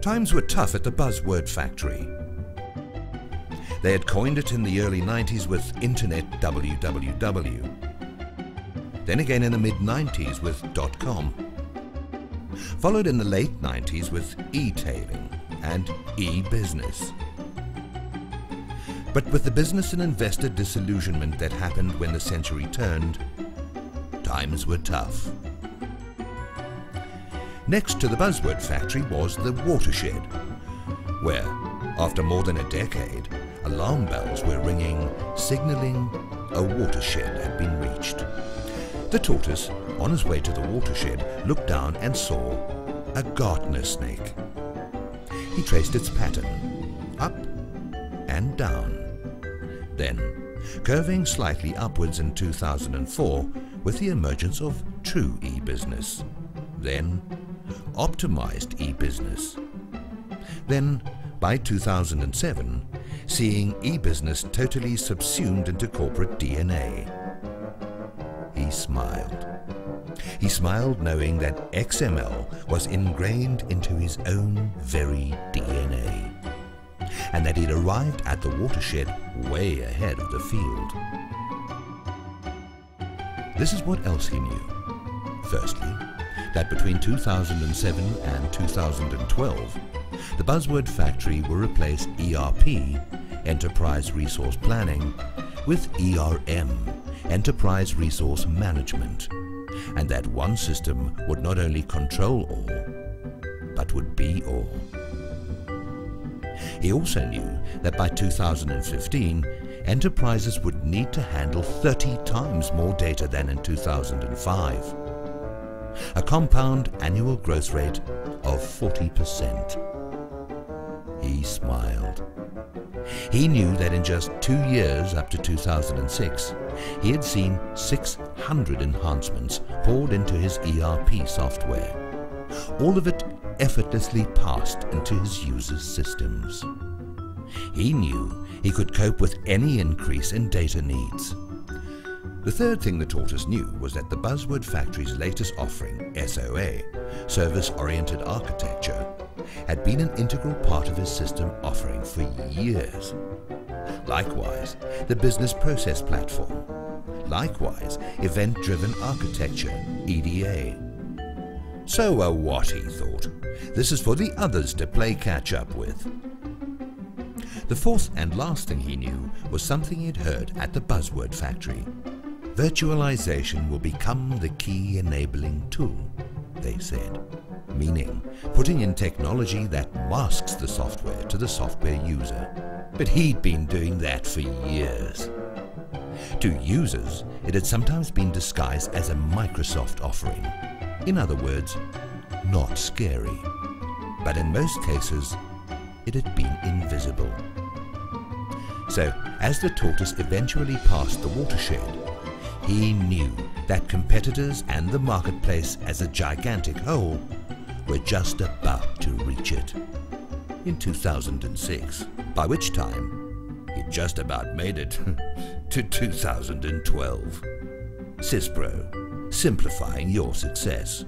Times were tough at the buzzword factory. They had coined it in the early 90s with Internet www. Then again in the mid-90s with .com. Followed in the late 90s with e-tailing and e-business. But with the business and investor disillusionment that happened when the century turned, times were tough. Next to the buzzword factory was the Watershed, where, after more than a decade, alarm bells were ringing, signalling a watershed had been reached. The tortoise, on his way to the watershed, looked down and saw a gardener snake. He traced its pattern, up and down. Then, curving slightly upwards in 2004 with the emergence of true e-business. Then, optimized e-business. Then, by 2007, seeing e-business totally subsumed into corporate DNA. He smiled. He smiled knowing that XML was ingrained into his own very DNA, and that he'd arrived at the watershed way ahead of the field. This is what else he knew. Firstly, that between 2007 and 2012, the buzzword factory will replace ERP, Enterprise Resource Planning, with ERM, Enterprise Resource Management, and that one system would not only control all, but would be all. He also knew that by 2015, enterprises would need to handle 30 times more data than in 2005. A compound annual growth rate of 40%. He smiled. He knew that in just 2 years up to 2006, he had seen 600 enhancements poured into his ERP software, all of it effortlessly passed into his users' systems. He knew he could cope with any increase in data needs. The third thing the tortoise knew was that the buzzword factory's latest offering, SOA, Service-Oriented Architecture, had been an integral part of his system offering for years. Likewise, the Business Process Platform. Likewise, Event-Driven Architecture, EDA. So what, he thought. This is for the others to play catch-up with. The fourth and last thing he knew was something he'd heard at the buzzword factory. Virtualization will become the key enabling tool, they said, meaning putting in technology that masks the software to the software user. But he'd been doing that for years. To users, it had sometimes been disguised as a Microsoft offering. In other words, not scary. But in most cases, it had been invisible. So, as the tortoise eventually passed the watershed, he knew that competitors and the marketplace as a gigantic whole were just about to reach it in 2006, by which time he'd just about made it to 2012. Syspro, simplifying your success.